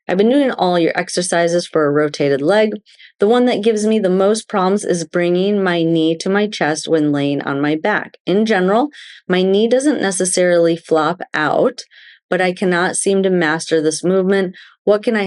I've been doing all your exercises for a rotated leg. The one that gives me the most problems is bringing my knee to my chest when laying on my back. In general, my knee doesn't necessarily flop out, but I cannot seem to master this movement. What can I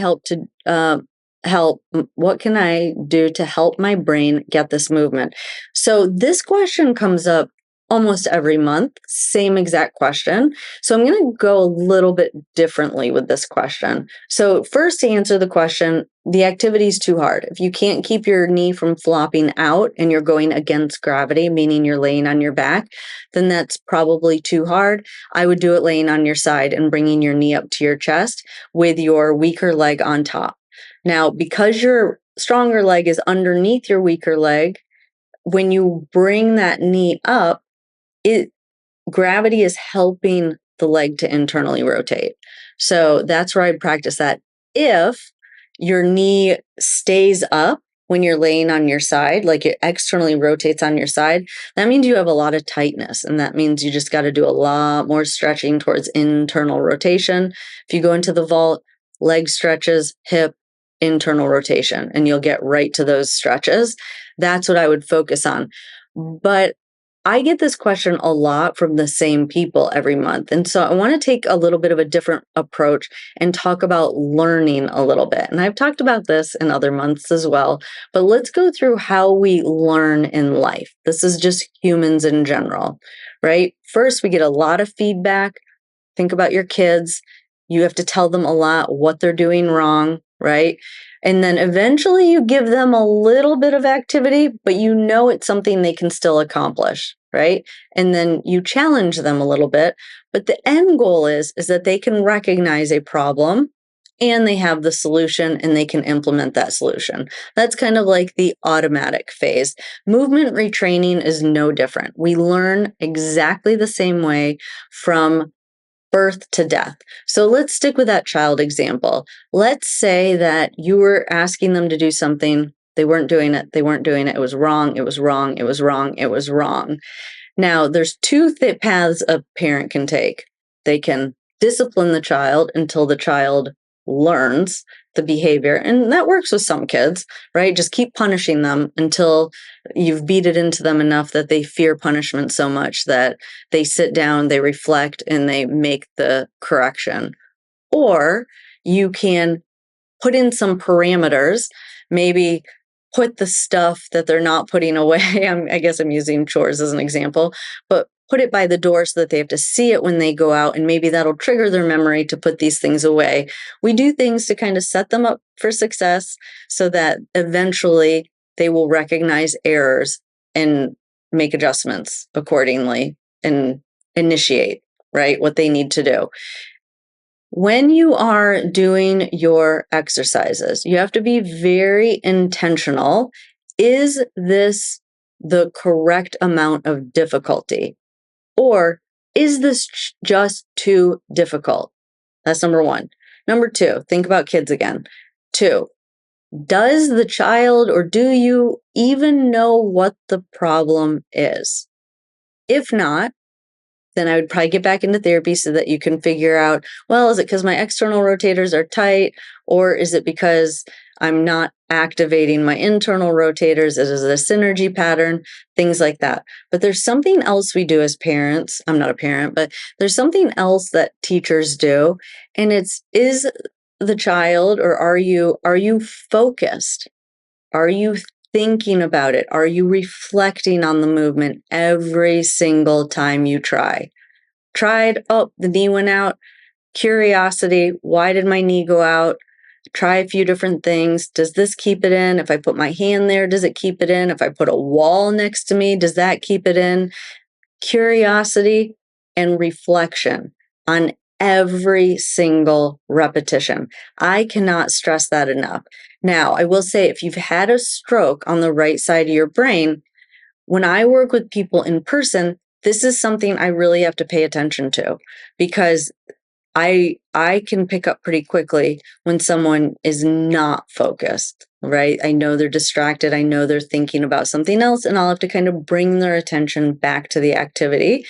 what can I do to help my brain get this movement? So this question comes up almost every month, same exact question. So I'm going to go a little bit differently with this question. So first, to answer the question, the activity is too hard. If you can't keep your knee from flopping out and you're going against gravity, meaning you're laying on your back, then that's probably too hard. I would do it laying on your side and bringing your knee up to your chest with your weaker leg on top. Now, because your stronger leg is underneath your weaker leg, when you bring that knee up, gravity is helping the leg to internally rotate. So that's where I practice that. If your knee stays up when you're laying on your side, like it externally rotates on your side, that means you have a lot of tightness. And that means you just got to do a lot more stretching towards internal rotation. If you go into the vault, leg stretches, hip, internal rotation, and you'll get right to those stretches. That's what I would focus on. But I get this question a lot from the same people every month. And so I want to take a little bit of a different approach and talk about learning a little bit. And I've talked about this in other months as well, but let's go through how we learn in life. This is just humans in general, right? First, we get a lot of feedback. Think about your kids. You have to tell them a lot what they're doing wrong, right? And then eventually you give them a little bit of activity, but you know it's something they can still accomplish, right? And then you challenge them a little bit, but the end goal is that they can recognize a problem and they have the solution and they can implement that solution. That's kind of like the automatic phase. Movement retraining is no different. We learn exactly the same way from birth to death. So let's stick with that child example. Let's say that you were asking them to do something. They weren't doing it. They weren't doing it. It was wrong. It was wrong. It was wrong. It was wrong. Now, there's two paths a parent can take. They can discipline the child until the child learns the behavior. And that works with some kids, right? Just keep punishing them until you've beat it into them enough that they fear punishment so much that they sit down, they reflect, and they make the correction. Or you can put in some parameters, maybe put the stuff that they're not putting away. I guess I'm using chores as an example, but put it by the door so that they have to see it when they go out, and maybe that'll trigger their memory to put these things away. We do things to kind of set them up for success so that eventually they will recognize errors and make adjustments accordingly and initiate, right, what they need to do. When you are doing your exercises, you have to be very intentional. Is this the correct amount of difficulty? Or is this just too difficult? That's number one. Number two, think about kids again. Two, does the child or do you even know what the problem is? If not, then I would probably get back into therapy so that you can figure out, well, is it because my external rotators are tight, or is it because I'm not activating my internal rotators? Is it a synergy pattern? Things like that. But there's something else we do as parents. I'm not a parent, but there's something else that teachers do. And is the child, or are you focused? Are you thinking about it? Are you reflecting on the movement every single time you try? Tried, oh, the knee went out. Curiosity, why did my knee go out? Try a few different things. Does this keep it in? If I put my hand there, does it keep it in? If I put a wall next to me, does that keep it in? Curiosity and reflection on every single repetition. I cannot stress that enough. Now, I will say, if you've had a stroke on the right side of your brain, when I work with people in person, this is something I really have to pay attention to, because I can pick up pretty quickly when someone is not focused, right? I know they're distracted. I know they're thinking about something else, and I'll have to kind of bring their attention back to the activity.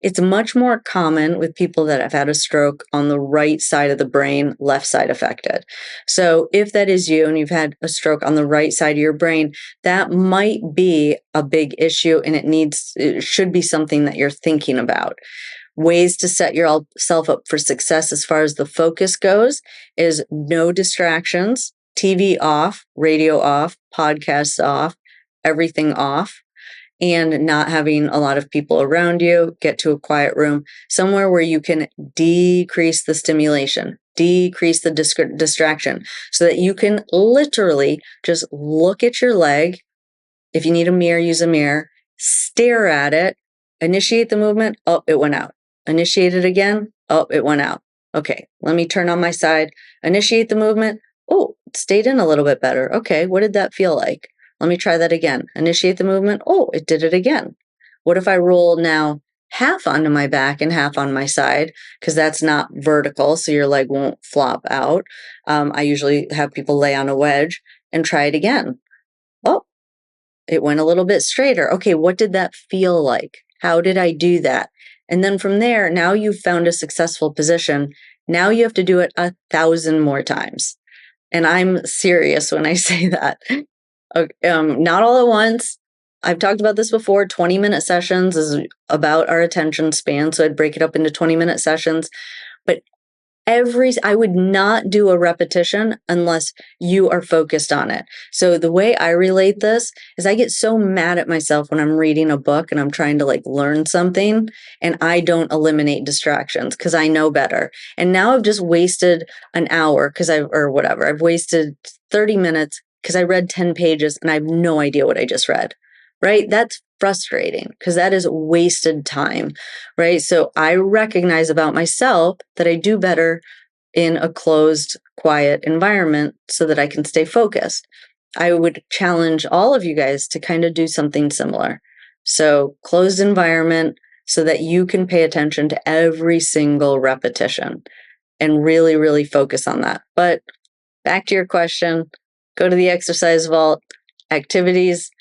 It's much more common with people that have had a stroke on the right side of the brain, left side affected. So if that is you and you've had a stroke on the right side of your brain, that might be a big issue, and it should be something that you're thinking about. Ways to set yourself up for success as far as the focus goes is no distractions, TV off, radio off, podcasts off, everything off, and not having a lot of people around you. Get to a quiet room, somewhere where you can decrease the stimulation, decrease the distraction, so that you can literally just look at your leg. If you need a mirror, use a mirror, stare at it, initiate the movement. Oh, it went out. Initiate it again. Oh, it went out. Okay, let me turn on my side, initiate the movement. Oh, it stayed in a little bit better. Okay, what did that feel like? Let me try that again. Initiate the movement. Oh, it did it again. What if I roll now half onto my back and half on my side? Because that's not vertical, so your leg won't flop out. I usually have people lay on a wedge and try it again. Oh, it went a little bit straighter. Okay, what did that feel like? How did I do that? And then from there, now you've found a successful position. Now you have to do it 1,000 more times. And I'm serious when I say that. Not all at once. I've talked about this before. 20-minute sessions is about our attention span. So I'd break it up into 20-minute sessions. But I would not do a repetition unless you are focused on it. So the way I relate this is I get so mad at myself when I'm reading a book and I'm trying to learn something and I don't eliminate distractions because I know better. And now I've just wasted an hour I've wasted 30 minutes because I read 10 pages and I have no idea what I just read, right? That's frustrating because that is wasted time, right? So I recognize about myself that I do better in a closed, quiet environment so that I can stay focused. I would challenge all of you guys to kind of do something similar. So closed environment so that you can pay attention to every single repetition and really, really focus on that. But back to your question, go to the exercise vault, activities,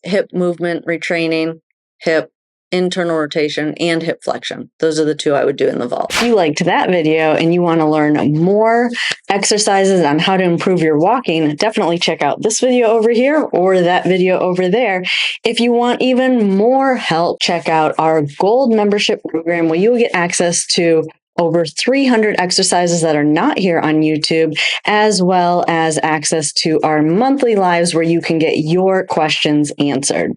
hip movement retraining, hip internal rotation, and hip flexion. Those are the two I would do in the vault. If you liked that video and you want to learn more exercises on how to improve your walking, definitely check out this video over here or that video over there. If you want even more help, check out our gold membership program where you will get access to over 300 exercises that are not here on YouTube, as well as access to our monthly lives where you can get your questions answered.